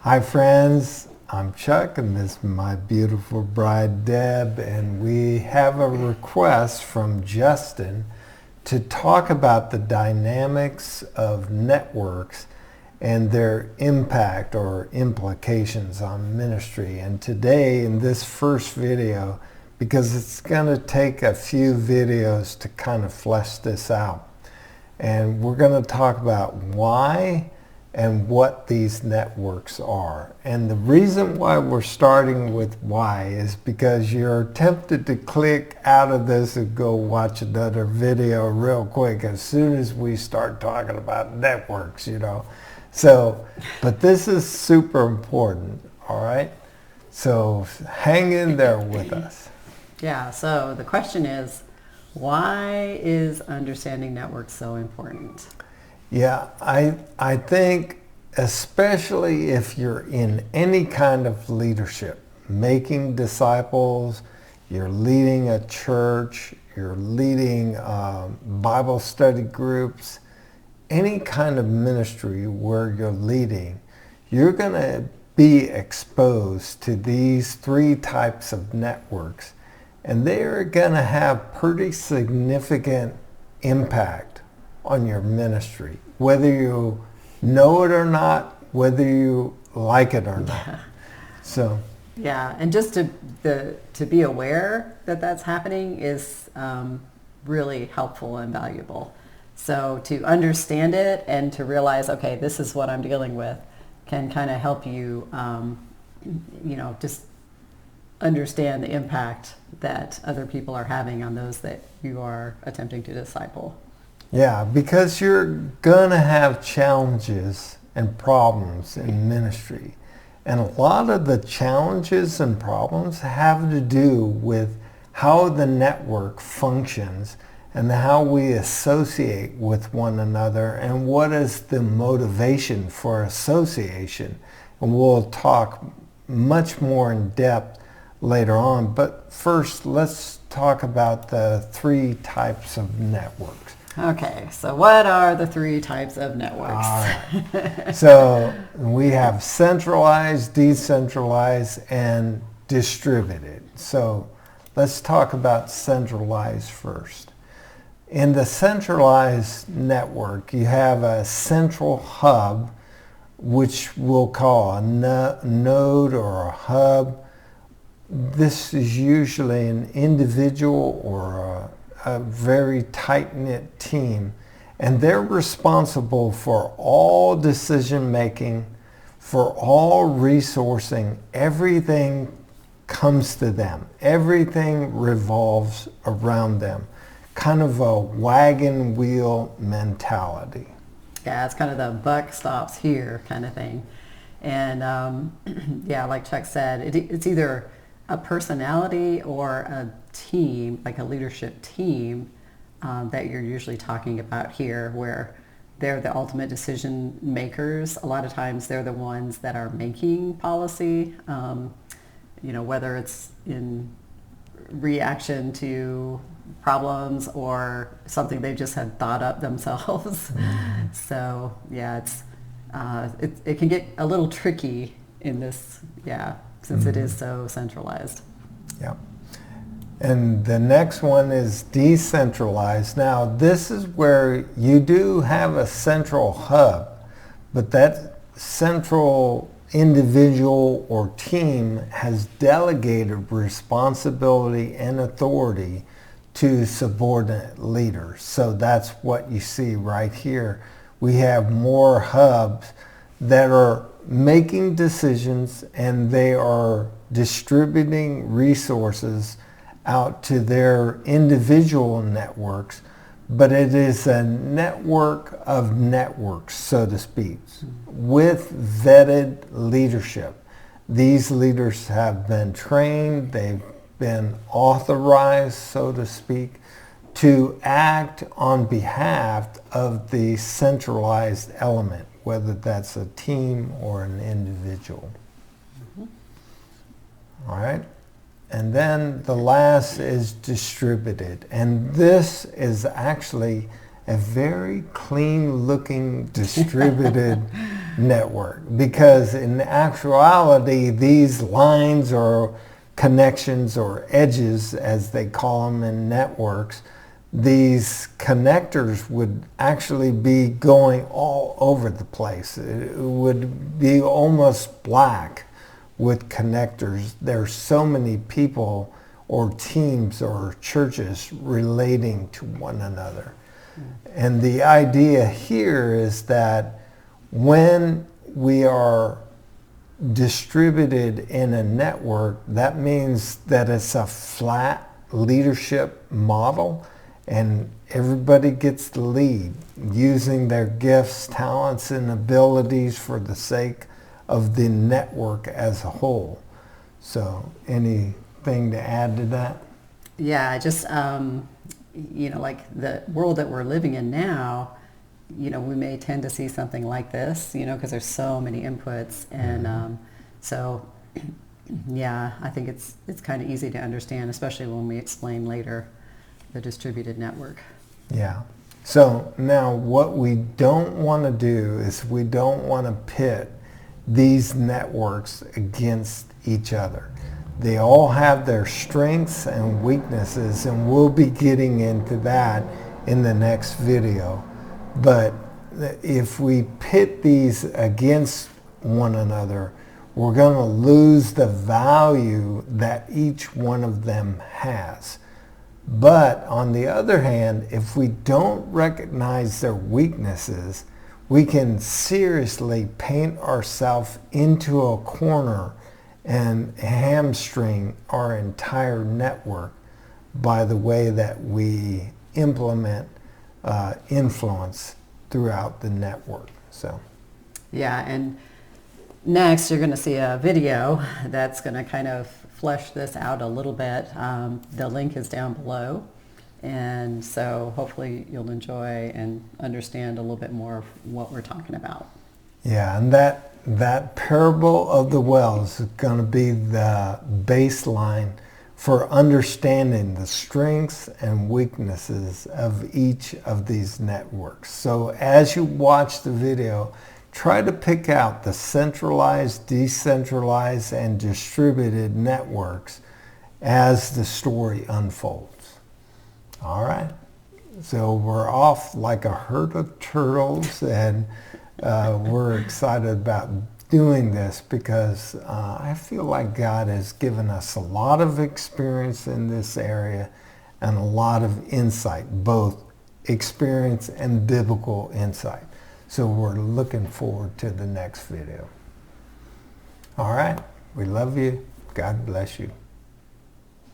Hi friends, I'm Chuck and this is my beautiful bride Deb, and we have a request from Justin to talk about the dynamics of networks and their impact or implications on ministry. And today in this first video, because it's going to take a few videos to kind of flesh this out, and we're going to talk about why and what these networks are. And the reason why we're starting with why is because you're tempted to click out of this and go watch another video real quick as soon as we start talking about networks, So, but this is super important, all right? So hang in there with us. Yeah, so the question is, why is understanding networks so important? Yeah, I think especially if you're in any kind of leadership, making disciples, you're leading a church, you're leading Bible study groups, any kind of ministry where you're leading, you're going to be exposed to these three types of networks, and they're going to have pretty significant impact on your ministry, whether you know it or not, whether you like it or not. So yeah, and just to be aware that that's happening is really helpful and valuable. So to understand it and to realize, okay, this is what I'm dealing with, can kind of help you, just understand the impact that other people are having on those that you are attempting to disciple. yeah, because you're gonna have challenges and problems in ministry. And a lot of the challenges and problems have to do with how the network functions and how we associate with one another and what is the motivation for association. And we'll talk much more in depth later on. But first, let's talk about the three types of networks. Okay, so what are the three types of networks? All right. So we have centralized, decentralized, and distributed. So let's talk about centralized first. In the centralized network, you have a central hub, which we'll call a node or a hub. This is usually an individual or a very tight-knit team, and they're responsible for all decision making, for all resourcing. Everything comes to them. Everything revolves around them. Kind of a wagon wheel mentality. Yeah, it's kind of the buck stops here kind of thing. And yeah, like Chuck said, it's either a personality or a team, like a leadership team, that you're usually talking about here, where they're the ultimate decision makers. A lot of times they're the ones that are making policy, whether it's in reaction to problems or something they just had thought up themselves. Mm-hmm. So yeah, it can get a little tricky in this, since it is so centralized. Yeah. And the next one is decentralized. Now, this is where you do have a central hub, but that central individual or team has delegated responsibility and authority to subordinate leaders. So that's what you see right here. We have more hubs that are making decisions, and they are distributing resources out to their individual networks, but it is a network of networks, so to speak, with vetted leadership. These leaders have been trained, they've been authorized, so to speak, to act on behalf of the centralized element, whether that's a team or an individual. Mm-hmm. All right? And then the last is distributed. And this is actually a very clean looking distributed network, because in actuality these lines or connections or edges, as they call them in networks, these connectors would actually be going all over the place. It would be almost black with connectors. There's so many people or teams or churches relating to one another. And the idea here is that when we are distributed in a network, that means that it's a flat leadership model, and everybody gets the lead using their gifts, talents, and abilities for the sake of the network as a whole. So anything to add to that? Yeah, just, like the world that we're living in now, we may tend to see something like this, because there's so many inputs. And so, yeah, I think it's kind of easy to understand, especially when we explain later the distributed network. Yeah. So now what we don't want to do is we don't want to pit these networks against each other. They all have their strengths and weaknesses, and we'll be getting into that in the next video. But if we pit these against one another, we're going to lose the value that each one of them has. But on the other hand, if we don't recognize their weaknesses, we can seriously paint ourselves into a corner and hamstring our entire network by the way that we implement influence throughout the network. So, yeah, and next you're going to see a video that's going to kind of flesh this out a little bit. The link is down below, and so hopefully you'll enjoy and understand a little bit more of what we're talking about. Yeah, and that parable of the wells is going to be the baseline for understanding the strengths and weaknesses of each of these networks. So as you watch the video, try to pick out the centralized, decentralized, and distributed networks as the story unfolds. All right, so we're off like a herd of turtles, and we're excited about doing this because I feel like God has given us a lot of experience in this area and a lot of insight, both experience and biblical insight. So we're looking forward to the next video. All right, we love you. God bless you.